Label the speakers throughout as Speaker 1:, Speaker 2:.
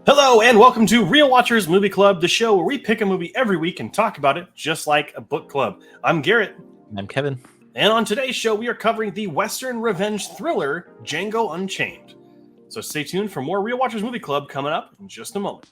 Speaker 1: Hello and welcome to Real Watchers Movie Club, the show where we pick a movie every week and talk about it just like a book club. I'm Garrett.
Speaker 2: I'm Kevin.
Speaker 1: And on today's show, we are covering the Western revenge thriller Django Unchained. So stay tuned for more Real Watchers Movie Club coming up in just a moment.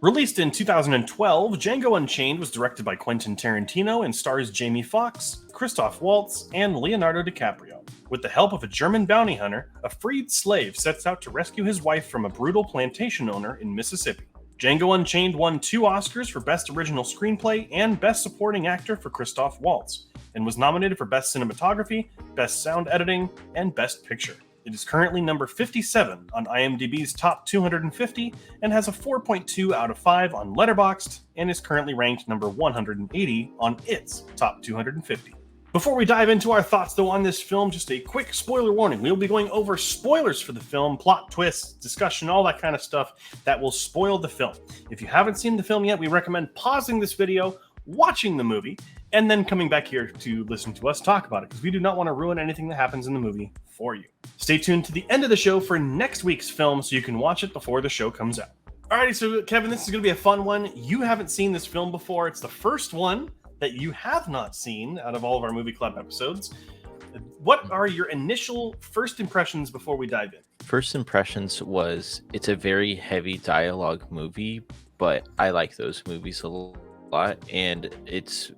Speaker 1: Released in 2012, Django Unchained was directed by Quentin Tarantino and stars Jamie Foxx, Christoph Waltz, and Leonardo DiCaprio. With the help of a German bounty hunter, a freed slave sets out to rescue his wife from a brutal plantation owner in Mississippi. Django Unchained won 2 Oscars for Best Original Screenplay and Best Supporting Actor for Christoph Waltz, and was nominated for Best Cinematography, Best Sound Editing, and Best Picture. It is currently number 57 on IMDb's Top 250 and has a 4.2 out of 5 on Letterboxd and is currently ranked number 180 on its Top 250. Before we dive into our thoughts, though, on this film, just a quick spoiler warning. We will be going over spoilers for the film, plot twists, discussion, all that kind of stuff that will spoil the film. If you haven't seen the film yet, we recommend pausing this video, watching the movie, and then coming back here to listen to us talk about it, because we do not want to ruin anything that happens in the movie for you. Stay tuned to the end of the show for next week's film so you can watch it before the show comes out. Alrighty, so Kevin, this is going to be a fun one. You haven't seen this film before. It's the first one that you have not seen out of all of our movie club episodes. What are your initial first impressions before we dive in?
Speaker 2: First impressions was it's a very heavy dialogue movie, but I like those movies a lot, and it's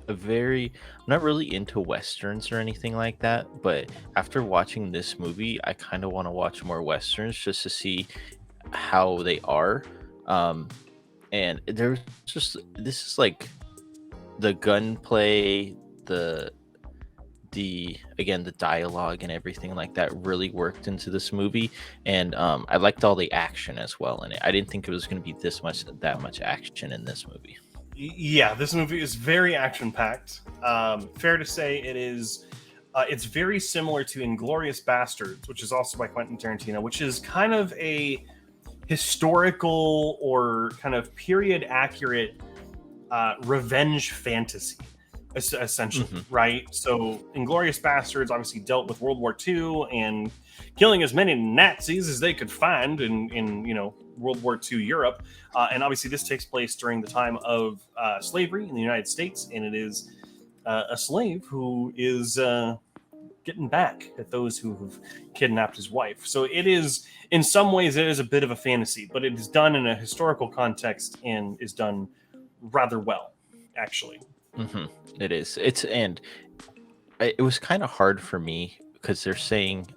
Speaker 2: I'm not really into westerns or anything like that, but after watching this movie, I kind of want to watch more westerns just to see how they are. And there's just this is like the gunplay, the dialogue and everything like that really worked into this movie, and I liked all the action as well in it. I didn't think it was going to be that much action in this movie.
Speaker 1: Yeah, this movie is very action-packed. Fair to say it is. It's very similar to Inglourious Basterds, which is also by Quentin Tarantino, which is kind of a historical or kind of period-accurate revenge fantasy, essentially, right? So Inglourious Basterds obviously dealt with World War II and killing as many Nazis as they could find in World War II Europe. And obviously this takes place during the time of slavery in the United States, and it is a slave who is getting back at those who have kidnapped his wife. So it is, in some ways, it is a bit of a fantasy, but it is done in a historical context and is done rather well, actually.
Speaker 2: It is. It was kind of hard for me because they're saying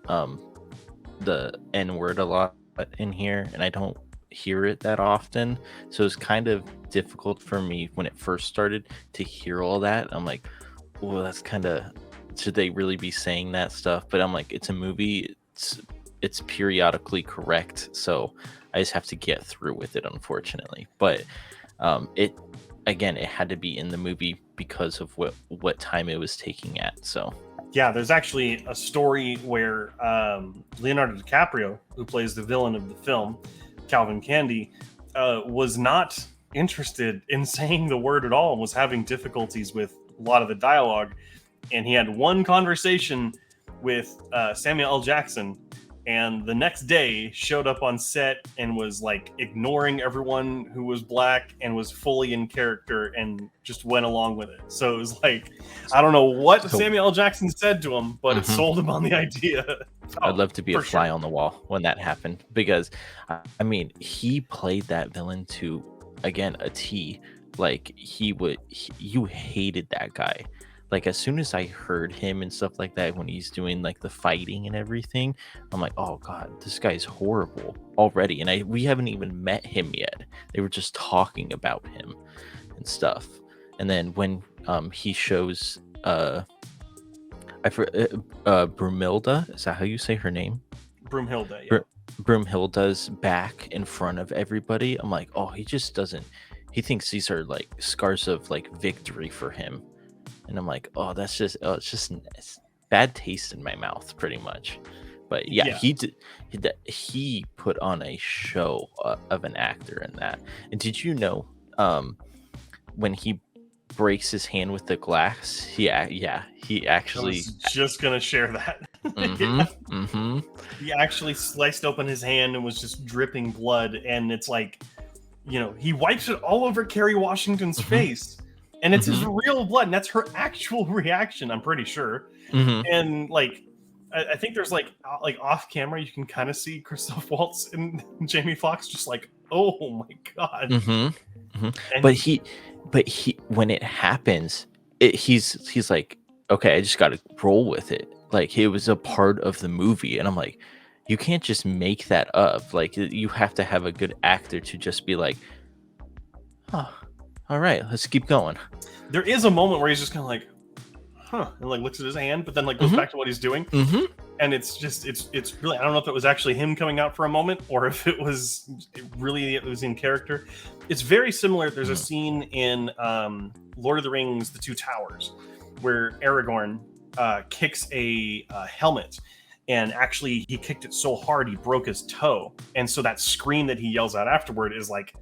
Speaker 2: the N word a lot in here, and I don't hear it that often, so it's kind of difficult for me when it first started to hear all that. I'm like, well, that's kind of, should they really be saying that stuff? But I'm like, it's a movie, it's periodically correct, so I just have to get through with it, unfortunately. But it had to be in the movie because of what time it was taking at. So
Speaker 1: yeah, there's actually a story where Leonardo DiCaprio, who plays the villain of the film, Calvin Candy, was not interested in saying the word at all and was having difficulties with a lot of the dialogue. And he had one conversation with Samuel L. Jackson, and the next day showed up on set and was like ignoring everyone who was black and was fully in character and just went along with it. So it was like, I don't know what Samuel L. Jackson said to him, but it sold him on the idea.
Speaker 2: I'd love to be a fly on the wall when that happened, because I mean, he played that villain to, again, a T. Like you hated that guy. Like, as soon as I heard him and stuff like that, when he's doing like the fighting and everything, I'm like, oh god, this guy's horrible already. And we haven't even met him yet. They were just talking about him and stuff. And then when he shows Brumilda, is that how you say her name?
Speaker 1: Broomhilda, yeah.
Speaker 2: Broomhilda's back in front of everybody. I'm like, oh, he just doesn't. He thinks these are like scars of like victory for him. And I'm like, oh, it's bad taste in my mouth, pretty much. But yeah,
Speaker 1: Yeah.
Speaker 2: he put on a show of an actor in that. And did you know, when he breaks his hand with the glass, he
Speaker 1: I
Speaker 2: actually.
Speaker 1: was just gonna share that.
Speaker 2: Mm-hmm.
Speaker 1: Yeah.
Speaker 2: Mm-hmm.
Speaker 1: He actually sliced open his hand and was just dripping blood, and it's like, he wipes it all over Kerry Washington's
Speaker 2: Mm-hmm.
Speaker 1: face, and it's his
Speaker 2: Mm-hmm.
Speaker 1: real blood, and that's her actual reaction, I'm pretty sure.
Speaker 2: Mm-hmm.
Speaker 1: And like, I think there's like off camera, you can kind of see Christoph Waltz and Jamie Foxx just like, oh my god.
Speaker 2: Mm-hmm. Mm-hmm.
Speaker 1: And
Speaker 2: But he when it happens, he's like, okay, I just got to roll with it. Like, it was a part of the movie, and I'm like, you can't just make that up. Like, you have to have a good actor to just be like, oh, all right, let's keep going.
Speaker 1: there is a moment where he's just kind of like, huh, and like looks at his hand, but then like goes
Speaker 2: Mhm.
Speaker 1: back to what he's doing.
Speaker 2: Mm-hmm.
Speaker 1: And it's really, I don't know if it was actually him coming out for a moment or if it was in character. It's very similar. There's a scene in Lord of the Rings: The Two Towers where Aragorn kicks a helmet, and actually he kicked it so hard he broke his toe, and so that scream that he yells out afterward is like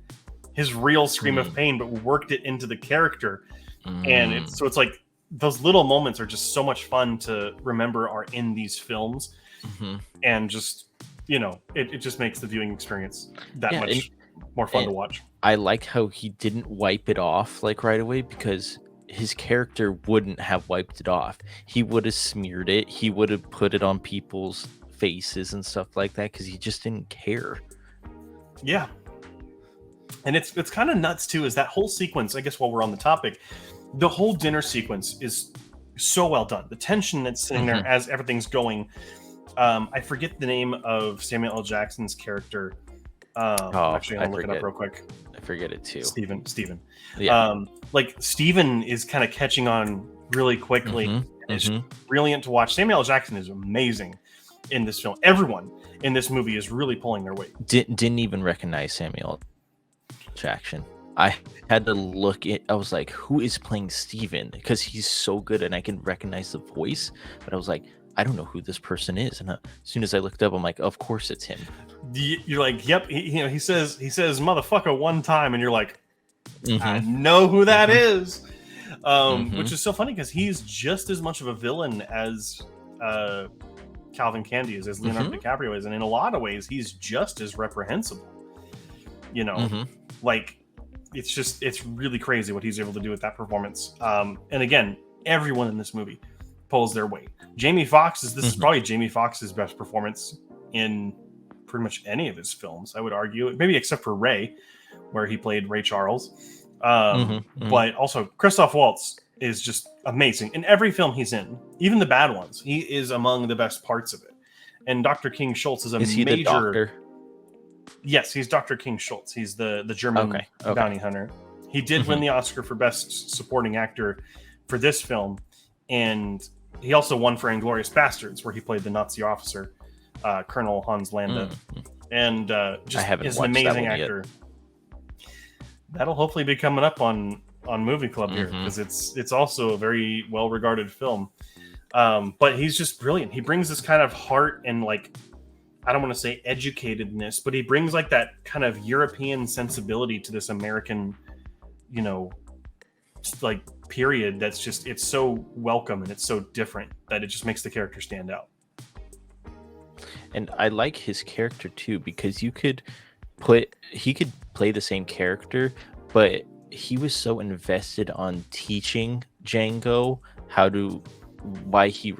Speaker 1: his real scream of pain, but worked it into the character. And it's like those little moments are just so much fun to remember are in these films.
Speaker 2: Mm-hmm.
Speaker 1: And just, it just makes the viewing experience that
Speaker 2: Yeah,
Speaker 1: much more fun to watch.
Speaker 2: I like how he didn't wipe it off like right away, because his character wouldn't have wiped it off. He would have smeared it. He would have put it on people's faces and stuff like that, because he just didn't care.
Speaker 1: Yeah. And it's kind of nuts too, is that whole sequence, I guess while we're on the topic, the whole dinner sequence is so well done. The tension that's sitting there as everything's going. I forget the name of Samuel L. Jackson's character. Actually, I'll look it up real quick.
Speaker 2: I forget it too.
Speaker 1: Steven.
Speaker 2: Yeah.
Speaker 1: Like Steven is kind of catching on really quickly. It's brilliant to watch. Samuel L. Jackson is amazing in this film. Everyone in this movie is really pulling their weight.
Speaker 2: Didn't even recognize Samuel Jackson. I had to look it. I was like, who is playing Steven? Because he's so good and I can recognize the voice. But I was like, I don't know who this person is. And as soon as I looked up, I'm like, of course it's him.
Speaker 1: You're like, yep. He says motherfucker one time, and you're like, I know who that is. Which is so funny because he's just as much of a villain as Calvin Candy is, as Leonardo DiCaprio is, and in a lot of ways, he's just as reprehensible. Like, it's really crazy what he's able to do with that performance. And again, everyone in this movie pulls their weight. Jamie Foxx this is probably Jamie Foxx's best performance in pretty much any of his films, I would argue, maybe except for Ray, where he played Ray Charles. But also Christoph Waltz is just amazing in every film he's in, even the bad ones. He is among the best parts of it. And Dr. King Schultz is a
Speaker 2: he
Speaker 1: major.
Speaker 2: The doctor?
Speaker 1: Yes, he's Dr. King Schultz. He's the German bounty hunter. He did win the Oscar for Best Supporting Actor for this film, and he also won for Inglourious Bastards, where he played the Nazi officer, Colonel Hans Landa. And just is an amazing actor. That'll hopefully be coming up on Movie Club here, because it's also a very well regarded film. But he's just brilliant. He brings this kind of heart and, like, I don't want to say educatedness, but he brings like that kind of European sensibility to this American, like period. That's just, it's so welcome and it's so different that it just makes the character stand out.
Speaker 2: And I like his character too, because he could play the same character, but he was so invested on teaching Django why he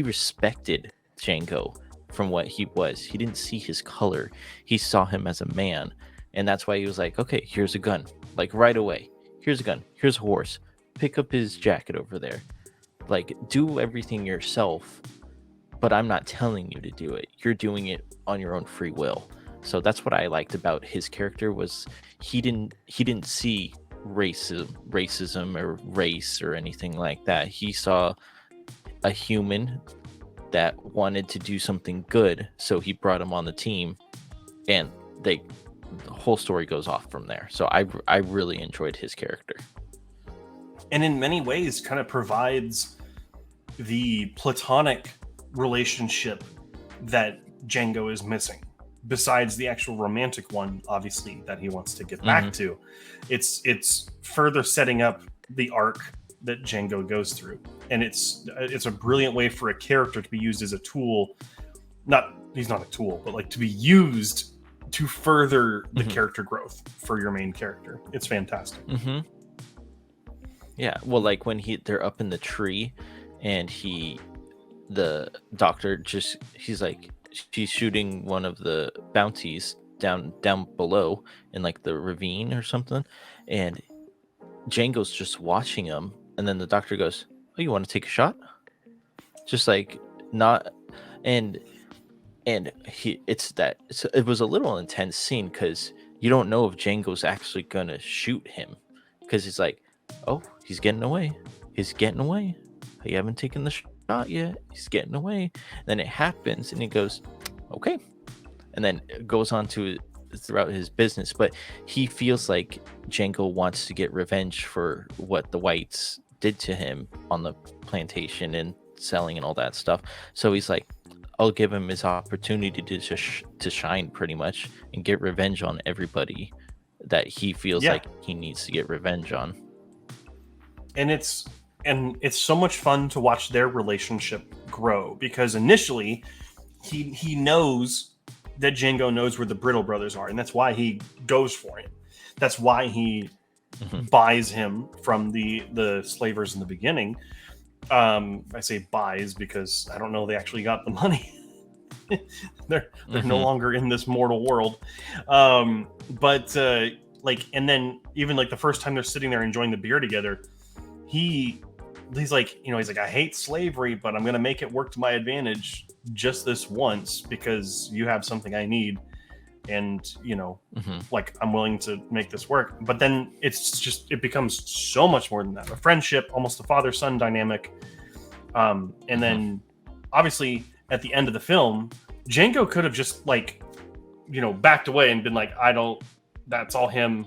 Speaker 2: respected Django from what he was. He didn't see his color. He saw him as a man. And that's why he was like, okay, here's a gun. Like, right away. Here's a gun. Here's a horse. Pick up his jacket over there. Like, do everything yourself, but I'm not telling you to do it. You're doing it on your own free will. So that's what I liked about his character, was he didn't see racism or race or anything like that. He saw a human that wanted to do something good, so he brought him on the team, and the whole story goes off from there. So I really enjoyed his character,
Speaker 1: and in many ways kind of provides the platonic relationship that Django is missing. Besides the actual romantic one, obviously, that he wants to get back to, it's further setting up the arc that Django goes through, and it's a brilliant way for a character to be used as a tool. He's not a tool, but like to be used to further the character growth for your main character. It's fantastic.
Speaker 2: Yeah, well, like when they're up in the tree, and the doctor he's like, she's shooting one of the bounties down below in like the ravine or something, and Django's just watching him, and then the doctor goes, "Oh, you want to take a shot?" Just like not, and it was a little intense scene because you don't know if Django's actually gonna shoot him, because he's like, "Oh, he's getting away. You haven't taken the shot yet. He's getting away." And then it happens, and he goes, "Okay," and then it goes on to throughout his business. But he feels like Django wants to get revenge for what the whites did to him on the plantation and selling and all that stuff. So he's like, I'll give him his opportunity to shine, pretty much, and get revenge on everybody that he feels like he needs to get revenge on.
Speaker 1: And it's so much fun to watch their relationship grow, because initially he knows that Django knows where the Brittle brothers are, and that's why he goes for him. That's why he buys him from the slavers in the beginning. I say buys because I don't know they actually got the money. they're no longer in this mortal world. But and then even like the first time they're sitting there enjoying the beer together, he's like, I hate slavery, but I'm gonna make it work to my advantage just this once because you have something I need, and like I'm willing to make this work. But then it becomes so much more than that, a friendship, almost a father-son dynamic. And then obviously at the end of the film, Django could have just backed away and been like, that's all him,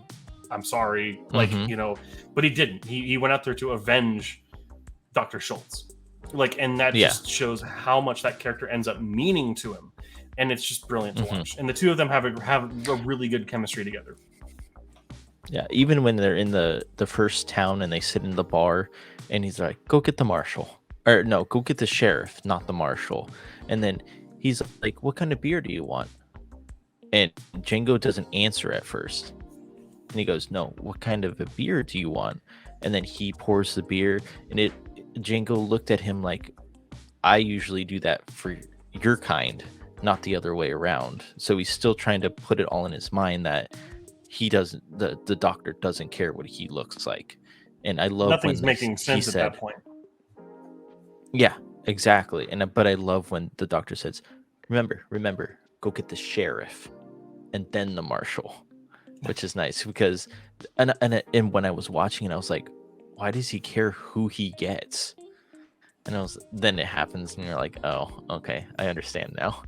Speaker 1: I'm sorry, but he didn't. He went out there to avenge Dr. Schultz, and that just shows how much that character ends up meaning to him, and it's just brilliant to watch. And the two of them have a really good chemistry together.
Speaker 2: Yeah, even when they're in the first town and they sit in the bar, and he's like, "Go get the marshal," or no, "Go get the sheriff, not the marshal." And then he's like, "What kind of beer do you want?" And Django doesn't answer at first, and he goes, "No, what kind of a beer do you want?" And then he pours the beer, and Django looked at him like, "I usually do that for your kind, not the other way around." So he's still trying to put it all in his mind that he doesn't, the doctor doesn't care what he looks like. And I love
Speaker 1: nothing's making sense at that point.
Speaker 2: Yeah, exactly. But I love when the doctor says, remember, go get the sheriff and then the marshal," which is nice because and when I was watching it, I was like, why does he care who he gets? And then it happens, and you're like, oh, okay, I understand now.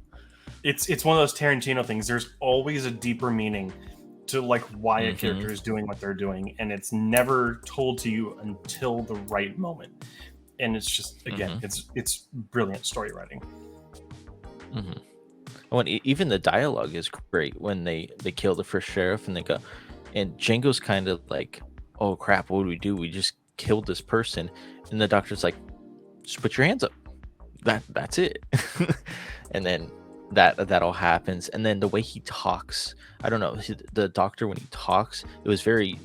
Speaker 1: It's one of those Tarantino things. There's always a deeper meaning to why a character is doing what they're doing, and it's never told to you until the right moment. And it's just, again, it's brilliant story writing.
Speaker 2: When even the dialogue is great when they kill the first sheriff, and they go, and Django's kind of like, "Oh crap, what do we do? We just killed this person." And the doctor's like, "Just put your hands up. That's it." And then that all happens, and then the way he talks, I don't know, the doctor, when he talks, it was very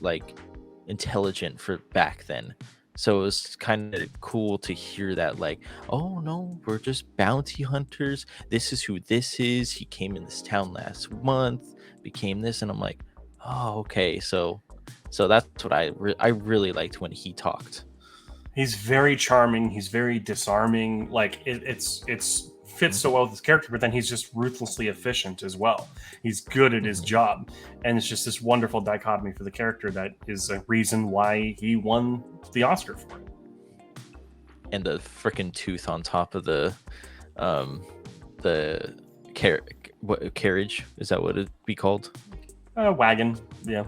Speaker 2: intelligent for back then. So it was kind of cool to hear that, "Oh no, we're just bounty hunters. This is who this is. He came in this town last month, became this," and I'm like, "Oh, okay." So that's what I really liked when he talked.
Speaker 1: He's very charming. He's very disarming. It's fits so well with his character, but then he's just ruthlessly efficient as well. He's good at his job, and it's just this wonderful dichotomy for the character that is a reason why he won the Oscar for it.
Speaker 2: And the freaking tooth on top of the carriage, is that what it'd be called?
Speaker 1: Wagon, yeah.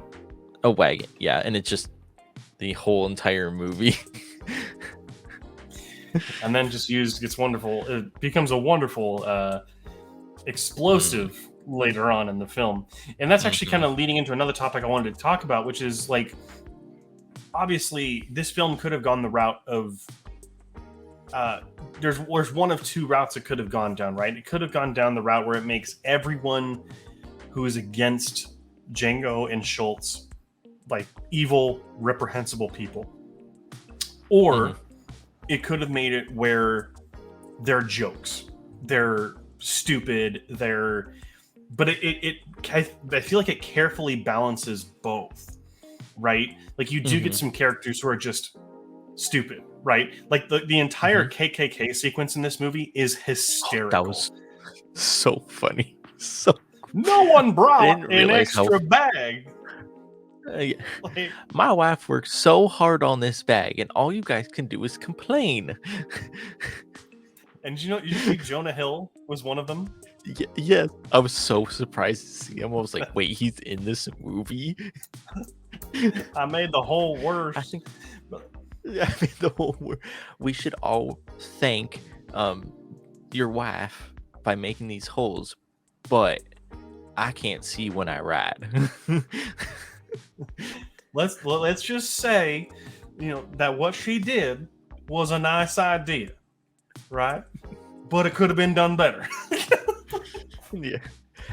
Speaker 2: A wagon, yeah. And it's just the whole entire movie.
Speaker 1: and then just gets wonderful. It becomes a wonderful explosive later on in the film. And that's actually kind of leading into another topic I wanted to talk about, which is like, obviously this film could have gone the route of there's one of two routes it could have gone down, right? It could have gone down the route where it makes everyone who is against Django and Schultz like evil, reprehensible people. Or it could have made it where they're jokes. They're stupid. But I feel like it carefully balances both, right? Like you do get some characters who are just stupid, right? Like the entire KKK sequence in this movie is hysterical.
Speaker 2: That was so funny. So
Speaker 1: no one brought an extra bag.
Speaker 2: Like, my wife worked so hard on this bag, and all you guys can do is complain.
Speaker 1: And you think Jonah Hill was one of them?
Speaker 2: Yeah, I was so surprised to see him. I was like, wait, he's in this movie?
Speaker 1: I made the whole worst.
Speaker 2: I think I made the whole worst. We should all thank your wife by making these holes, but I can't see when I ride.
Speaker 1: Let's just say, that what she did was a nice idea, right? But it could have been done better.
Speaker 2: Yeah,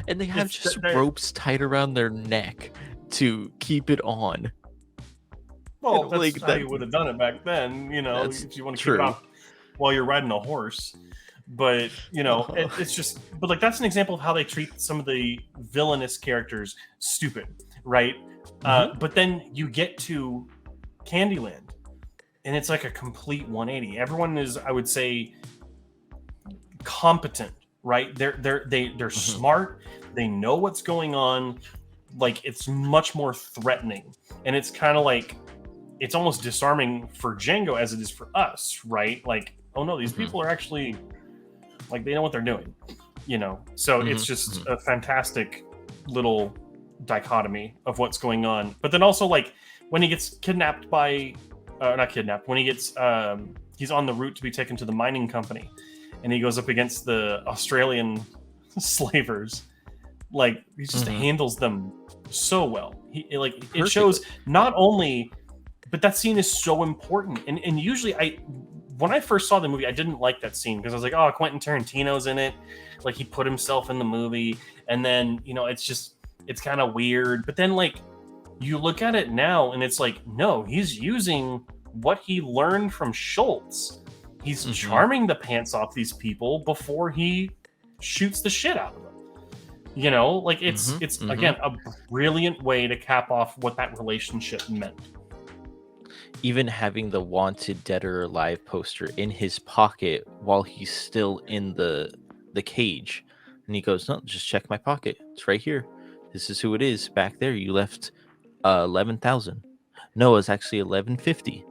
Speaker 2: and they have just ropes tied around their neck to keep it on.
Speaker 1: Well, that's like, how you would have done it back then, if you want to keep it off while you're riding a horse. But it's just, but like that's an example of how they treat some of the villainous characters stupid, right? But then you get to Candyland, and it's like a complete 180. Everyone is, I would say, competent, right? They're smart. They know what's going on. Like it's much more threatening, and it's kind of like it's almost disarming for Django as it is for us, right? Like, oh no, these people are actually like they know what they're doing, So it's just a fantastic little dichotomy of what's going on. But then also like when he gets kidnapped by not kidnapped, when he gets he's on the route to be taken to the mining company, and he goes up against the Australian slavers. Like he just handles them so well. It shows not only, but that scene is so important. And usually when I first saw the movie, I didn't like that scene because I was like, oh, Quentin Tarantino's in it. Like he put himself in the movie, and then it's kind of weird. But then like you look at it now, and it's like, no, he's using what he learned from Schultz. He's charming the pants off these people before he shoots the shit out of them. It's again a brilliant way to cap off what that relationship meant.
Speaker 2: Even having the wanted dead or alive poster in his pocket while he's still in the cage, and he goes, no, just check my pocket, it's right here, this is who it is back there, you left 11,000. No, it's actually 1150,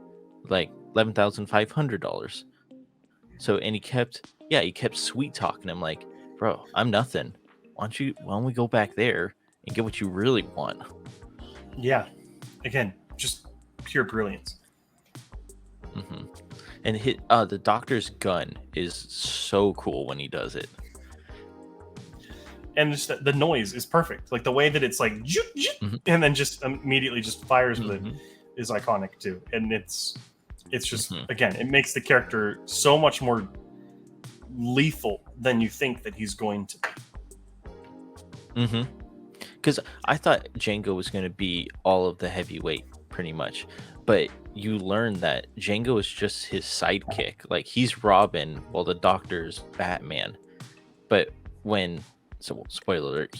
Speaker 2: like $11,500. So, and he kept sweet talking him like, bro, I'm nothing, why don't we go back there and get what you really want?
Speaker 1: Yeah, again, just pure brilliance.
Speaker 2: And the doctor's gun is so cool when he does it,
Speaker 1: and just the noise is perfect. Like the way that it's like and then just immediately just fires with it is iconic too. And it's just again, it makes the character so much more lethal than you think that he's going to be.
Speaker 2: Because I thought Django was going to be all of the heavyweight pretty much, but you learn that Django is just his sidekick. Like he's Robin while the doctor's Batman. But spoiler alert,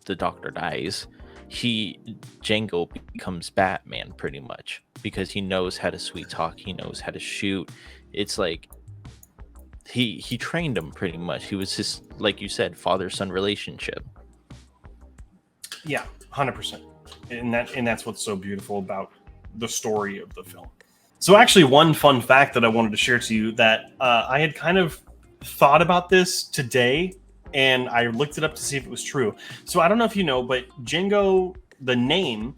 Speaker 2: the doctor dies, Django becomes Batman pretty much because he knows how to sweet talk, he knows how to shoot. It's like he trained him pretty much. He was his, like you said, father-son relationship.
Speaker 1: Yeah, 100%. And that's what's so beautiful about the story of the film. So actually, one fun fact that I wanted to share to you that I had kind of thought about this today, and I looked it up to see if it was true. So I don't know if you know, but Django, the name,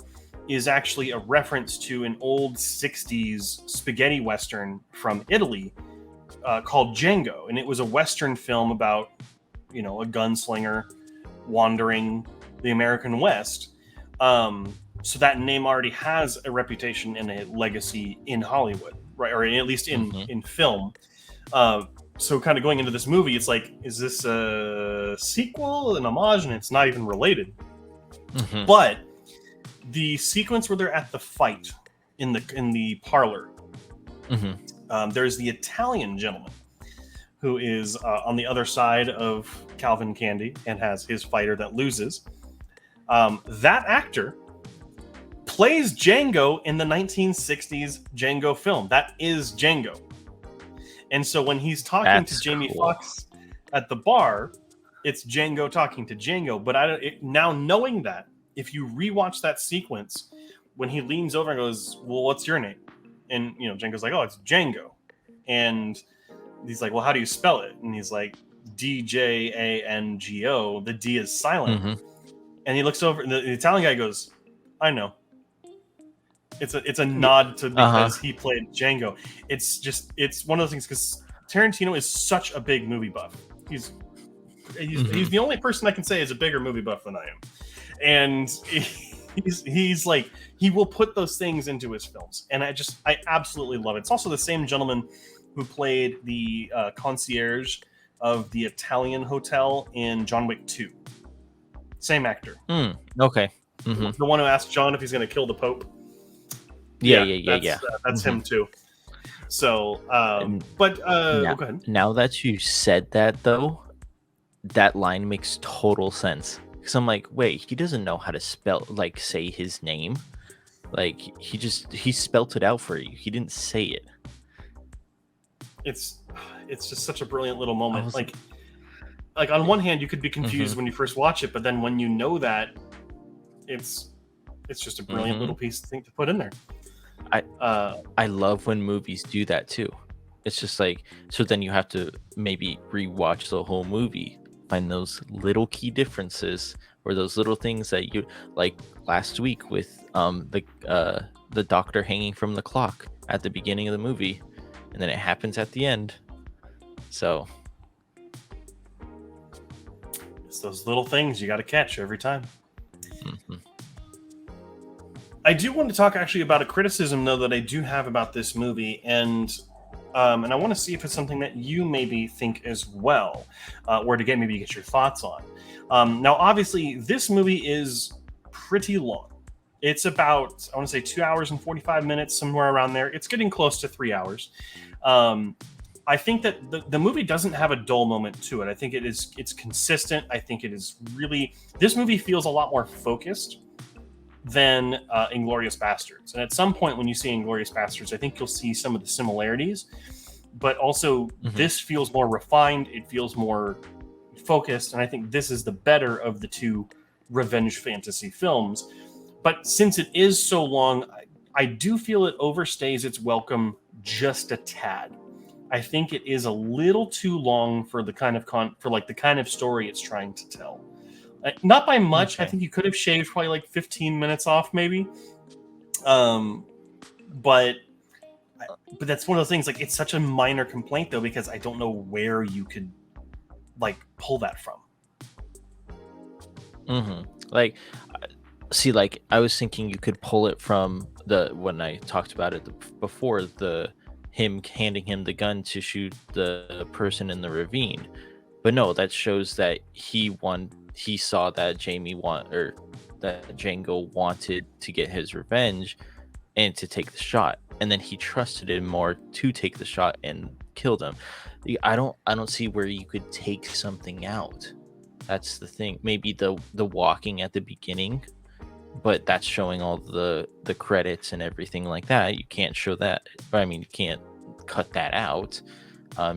Speaker 1: is actually a reference to an old 60s spaghetti western from Italy called Django, and it was a Western film about, a gunslinger wandering the American West. So that name already has a reputation and a legacy in Hollywood, right? Or at least in film. So kind of going into this movie, it's like, is this a sequel, an homage? And it's not even related. But the sequence where they're at the fight in the parlor, there's the Italian gentleman who is on the other side of Calvin Candy and has his fighter that loses. That actor plays Django in the 1960s Django film. That is Django. And so when he's talking to Jamie Foxx at the bar, it's Django talking to Django. But now knowing that, if you rewatch that sequence, when he leans over and goes, "Well, what's your name?" And Django's like, "Oh, it's Django." And he's like, "Well, how do you spell it?" And he's like, DJANGO. The D is silent. And he looks over, and the Italian guy goes, "I know." It's a nod to because he played Django. It's one of those things because Tarantino is such a big movie buff. He's the only person I can say is a bigger movie buff than I am, and he's like, he will put those things into his films, and I absolutely love it. It's also the same gentleman who played the concierge of the Italian hotel in John Wick 2. Same actor.
Speaker 2: Okay.
Speaker 1: The one who asked John if he's going to kill the Pope.
Speaker 2: Yeah.
Speaker 1: That's him too. So, go ahead.
Speaker 2: Now that you said that, though, that line makes total sense. Because I'm like, wait, he doesn't know how to say his name. Like, he spelt it out for you. He didn't say it. It's just such a brilliant little moment. Like on one hand, you could be confused when you first watch it, but then when you know that, it's just a brilliant little piece thing to put in there. I love when movies do that too. It's just like, so then you have to maybe rewatch the whole movie, find those little key differences or those little things that you like last week with the doctor hanging from the clock at the beginning of the movie, and then it happens at the end. So
Speaker 1: it's those little things you got to catch every time. I do want to talk actually about a criticism, though, that I do have about this movie, and I want to see if it's something that you maybe think as well, or to maybe get your thoughts on. Now, obviously, this movie is pretty long. It's about, I want to say, 2 hours and 45 minutes, somewhere around there. It's getting close to 3 hours. I think that the movie doesn't have a dull moment to it. I think it's consistent. I think it is really, this movie feels a lot more focused than Inglourious Bastards. And at some point when you see Inglourious Bastards, I think you'll see some of the similarities, but also this feels more refined. It feels more focused. And I think this is the better of the two revenge fantasy films. But since it is so long, I do feel it overstays its welcome just a tad. I think it is a little too long for the kind of the kind of story it's trying to tell. Not by much. Okay. I think you could have shaved probably like 15 minutes off, maybe. But that's one of those things. Like, it's such a minor complaint, though, because I don't know where you could pull that from.
Speaker 2: Like, see, like I was thinking you could pull it from when I talked about it before, him handing him the gun to shoot the person in the ravine. But no, that shows that he saw that that Django wanted to get his revenge and to take the shot, and then he trusted him more to take the shot and killed him. I don't see where you could take something out. That's the thing. Maybe the walking at the beginning, but that's showing all the credits and everything like that. You can't show that. I mean, you can't cut that out.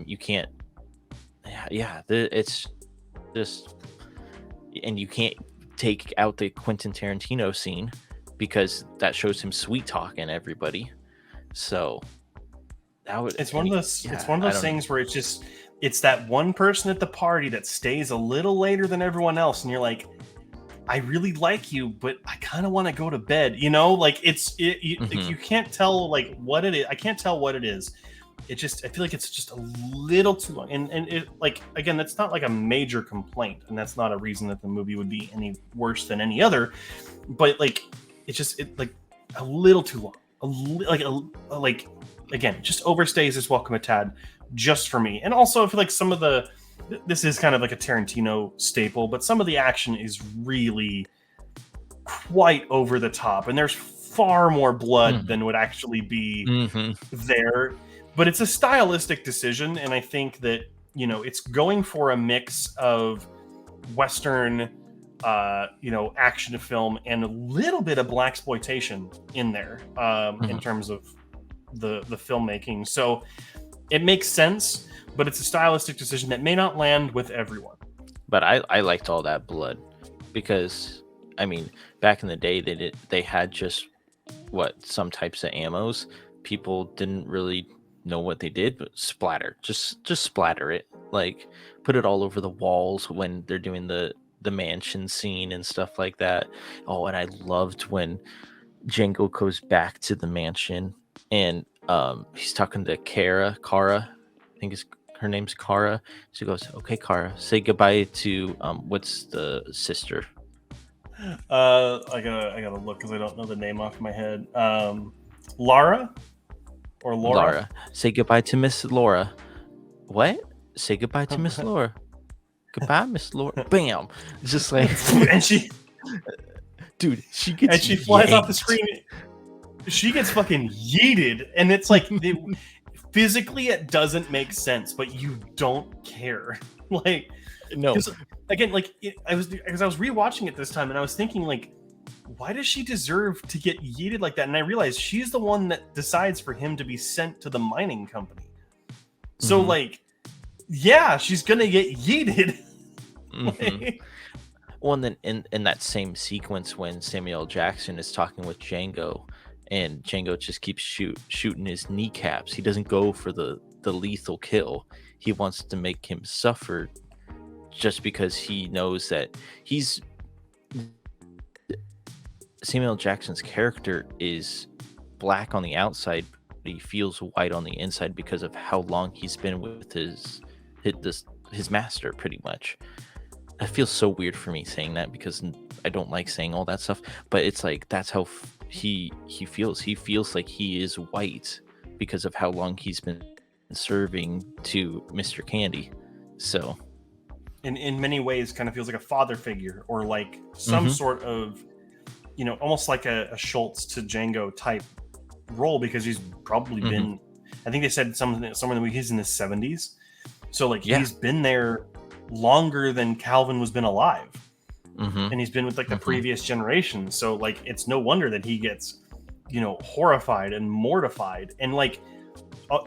Speaker 2: You can't. It's just, and you can't take out the Quentin Tarantino scene because that shows him sweet talking everybody. So
Speaker 1: it's one of those things where it's that one person at the party that stays a little later than everyone else, and you're like, I really like you, but I kind of want to go to bed. You know, like you can't tell what it is. I can't tell what it is, I feel like it's just a little too long. And it, like, again, that's not like a major complaint, and that's not a reason that the movie would be any worse than any other. But like, it like a little too long. Like again, just overstays its welcome a tad, just for me. And also, I feel like some of this is kind of like a Tarantino staple, but some of the action is really quite over the top, and there's far more blood than would actually be there. But it's a stylistic decision, and I think that, you know, it's going for a mix of Western, you know, action film and a little bit of blaxploitation in there, in terms of the filmmaking. So it makes sense, but it's a stylistic decision that may not land with everyone.
Speaker 2: But I liked all that blood because, I mean, back in the day they had just some types of ammos. People didn't really know what they did, but splatter, just splatter it, like put it all over the walls when they're doing the mansion scene and stuff like that. Oh, and I loved when Django goes back to the mansion and he's talking to Kara, I think her name's Kara. She goes, "Okay, Kara, say goodbye to what's the sister?"
Speaker 1: I gotta look because I don't know the name off my head. Lara or Laura?
Speaker 2: Laura. Say goodbye to Miss Laura. What? Say goodbye to Miss Laura. Goodbye, Miss Laura. Bam. Just like,
Speaker 1: and she,
Speaker 2: dude, she gets,
Speaker 1: and she flies off the screen. She gets fucking yeeted, and it's like, physically it doesn't make sense, but you don't care. Like,
Speaker 2: no.
Speaker 1: Again, like, I was rewatching it this time, and I was thinking, like, why does she deserve to get yeeted like that? And I realized she's the one that decides for him to be sent to the mining company. So, like, yeah, she's gonna get yeeted. Like,
Speaker 2: well, and then in that same sequence when Samuel L. Jackson is talking with Django, and Django just keeps shooting his kneecaps. He doesn't go for the lethal kill. He wants to make him suffer, just because he knows that Samuel L. Jackson's character is black on the outside, but he feels white on the inside because of how long he's been with his master, pretty much. It feels so weird for me saying that because I don't like saying all that stuff, but it's like that's how he feels. He feels like he is white because of how long he's been serving to Mr. Candy. So
Speaker 1: in many ways kind of feels like a father figure, or like some sort of, you know, almost like a Schultz to Django type role, because he's probably been, I think they said somewhere in the week he's in his 70s. So like he's been there longer than Calvin was been alive. And he's been with like the previous generation. So like it's no wonder that he gets, you know, horrified and mortified. And like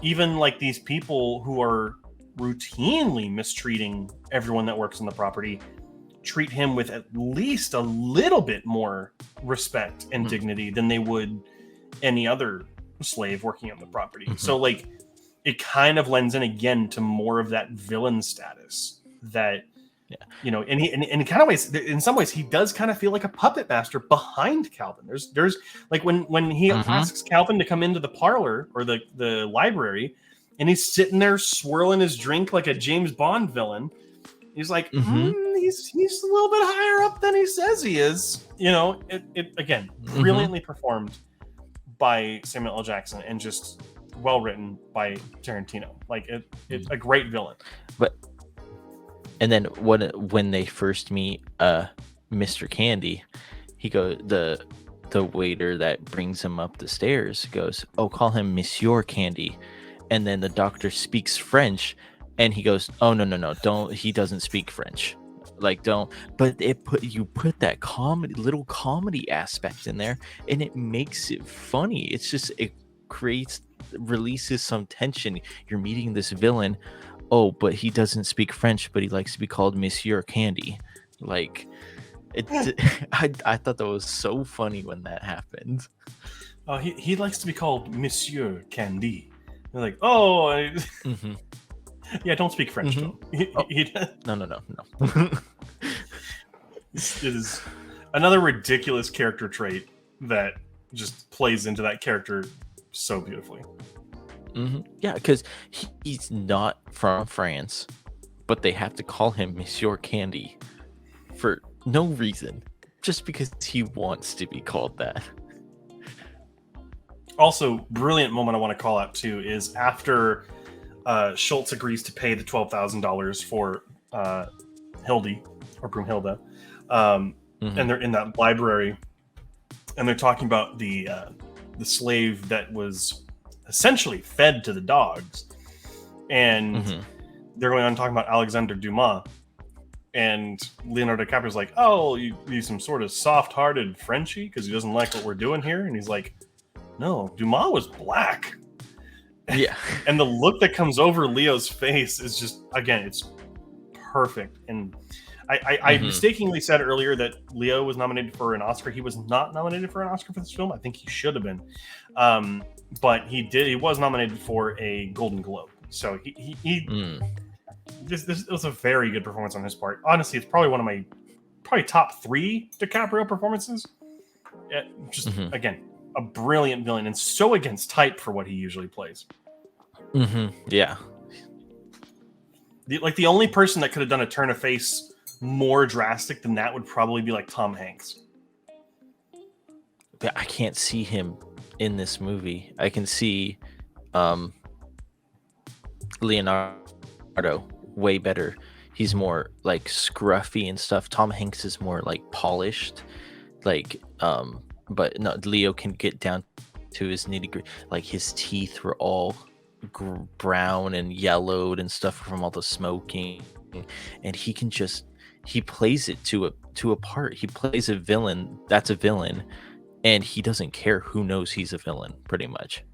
Speaker 1: even like these people who are routinely mistreating everyone that works on the property treat him with at least a little bit more respect and dignity than they would any other slave working on the property. So like it kind of lends in again to more of that villain status that, you know, and in kind of ways, in some ways, he does kind of feel like a puppet master behind Calvin. There's like when he asks Calvin to come into the parlor or the library, and he's sitting there swirling his drink like a James Bond villain. He's like, he's a little bit higher up than he says he is. You know, it again, brilliantly performed by Samuel L. Jackson and just well written by Tarantino. Like it's a great villain.
Speaker 2: And then when they first meet Mr. Candy, he goes, the waiter that brings him up the stairs goes, "Oh, call him Monsieur Candy." And then the doctor speaks French, and he goes, "Oh, no, don't, he doesn't speak French. Like, don't." But you put that little comedy aspect in there, and it makes it funny. It's just, it releases some tension. You're meeting this villain. Oh, but he doesn't speak French, but he likes to be called Monsieur Candy. Like, I thought that was so funny when that happened.
Speaker 1: He likes to be called Monsieur Candy. They're like, oh, yeah, don't speak French. No. It is another ridiculous character trait that just plays into that character so beautifully.
Speaker 2: Yeah, because he's not from France, but they have to call him Monsieur Candy for no reason, just because he wants to be called that.
Speaker 1: Also, brilliant moment I want to call out too is after Schultz agrees to pay the $12,000 for Hildy or Broomhilda, and they're in that library, and they're talking about the slave that was essentially fed to the dogs, and they're going on talking about Alexander Dumas, and Leonardo DiCaprio's like, "Oh, you some sort of soft-hearted Frenchie because he doesn't like what we're doing here," and he's like, "No, Dumas was black."
Speaker 2: Yeah.
Speaker 1: And the look that comes over Leo's face is just, again, it's perfect. And I mistakenly said earlier that Leo was nominated for an Oscar. He was not nominated for an Oscar for this film. I think he should have been. But he was nominated for a Golden Globe. So this was a very good performance on his part. Honestly, it's probably one of my top 3 DiCaprio performances. Again, a brilliant villain, and so against type for what he usually plays.
Speaker 2: Yeah.
Speaker 1: The only person that could have done a turn of face more drastic than that would probably be like Tom Hanks.
Speaker 2: I can't see him in this movie. I can see Leonardo way better. He's more like scruffy and stuff. Tom Hanks is more like polished, like but no, Leo can get down to his nitty gritty. Like his teeth were all brown and yellowed and stuff from all the smoking, and he plays it to a part. He plays a villain that's a villain, and he doesn't care who knows he's a villain, pretty much.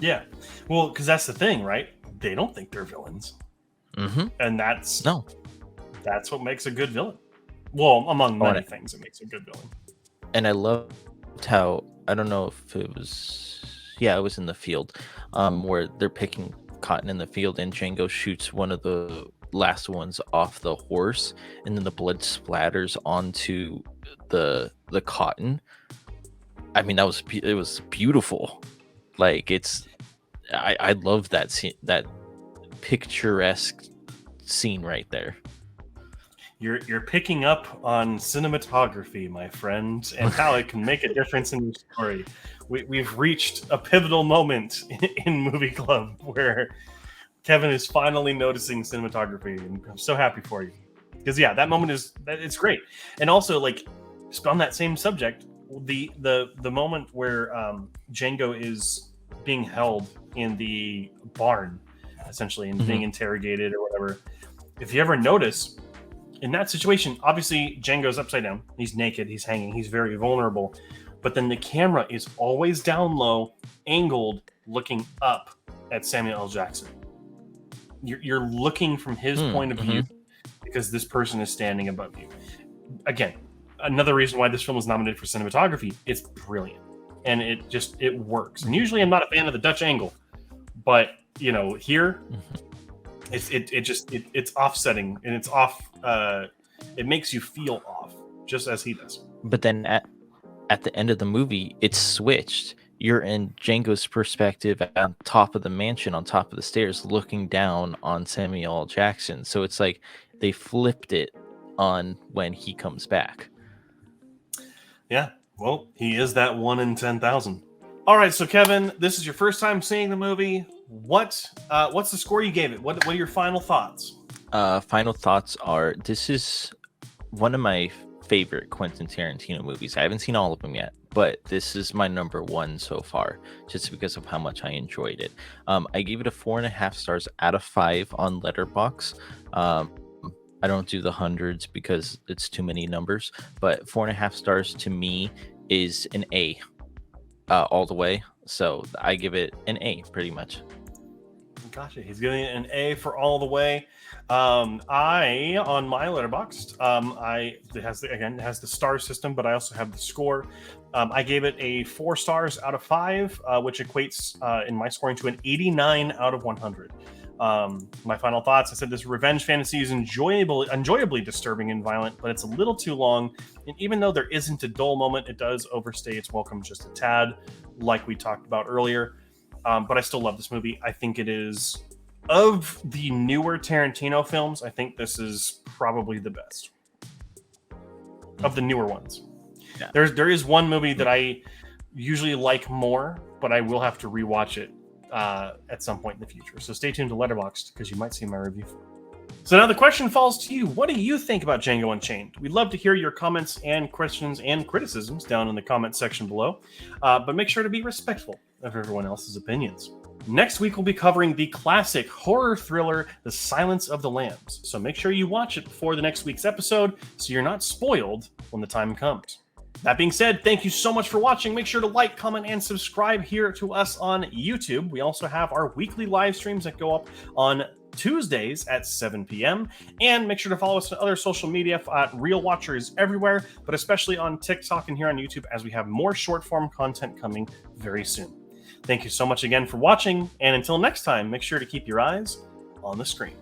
Speaker 1: Yeah, well, because that's the thing, right? They don't think they're villains, and that's what makes a good villain. Well, among many things, it makes a good villain.
Speaker 2: And I loved how, I don't know if it was, it was in the field, where they're picking cotton in the field, and Django shoots one of the last ones off the horse, and then the blood splatters onto the cotton. I mean, it was beautiful. Like I love that scene, that picturesque scene right there.
Speaker 1: You're picking up on cinematography, my friend, and how it can make a difference in your story. We've reached a pivotal moment in Movie Club where Kevin is finally noticing cinematography, and I'm so happy for you. Because that moment it's great. And also, like, on that same subject, the moment where Django is being held in the barn, essentially, and being interrogated or whatever. If you ever notice, in that situation, obviously Django's upside down. He's naked. He's hanging. He's very vulnerable. But then the camera is always down low, angled, looking up at Samuel L. Jackson. You're looking from his point of view because this person is standing above you. Again, another reason why this film was nominated for cinematography. It's brilliant, and it works. And usually, I'm not a fan of the Dutch angle, but here. It's offsetting, and it's off. It makes you feel off, just as he does.
Speaker 2: But then at the end of the movie, it's switched. You're in Django's perspective on top of the mansion, on top of the stairs, looking down on Samuel L. Jackson. So it's like they flipped it on when he comes back.
Speaker 1: Yeah, well, he is that 1 in 10,000. All right, so Kevin, this is your first time seeing the movie. What's the score you gave it? What are your final thoughts?
Speaker 2: Final thoughts are, this is one of my favorite Quentin Tarantino movies. I haven't seen all of them yet, but this is my number 1 so far, just because of how much I enjoyed it. I gave it a 4.5 stars out of 5 on Letterboxd. I don't do the hundreds because it's too many numbers, but 4.5 stars to me is an A. All the way, so I give it an A, pretty much.
Speaker 1: Gotcha. He's giving it an A for all the way. I on my Letterboxd, it has the star system, but I also have the score. I gave it a 4 stars out of 5, which equates in my scoring to an 89 out of 100. My final thoughts: I said this revenge fantasy is enjoyably disturbing and violent, but it's a little too long. And even though there isn't a dull moment, it does overstay its welcome just a tad, like we talked about earlier. but I still love this movie. I think it is, of the newer Tarantino films, I think this is probably the best of the newer ones.
Speaker 2: Yeah.
Speaker 1: There is one movie that I usually like more, but I will have to rewatch it at some point in the future. So stay tuned to Letterboxd because you might see my review for it. So now the question falls to you. What do you think about Django Unchained? We'd love to hear your comments and questions and criticisms down in the comment section below, but make sure to be respectful of everyone else's opinions. Next week, we'll be covering the classic horror thriller, The Silence of the Lambs. So make sure you watch it before the next week's episode so you're not spoiled when the time comes. That being said, thank you so much for watching. Make sure to like, comment, and subscribe here to us on YouTube. We also have our weekly live streams that go up on Tuesdays at 7 p.m. And make sure to follow us on other social media at Real Watchers everywhere, but especially on TikTok and here on YouTube as we have more short-form content coming very soon. Thank you so much again for watching, and until next time, make sure to keep your eyes on the screen.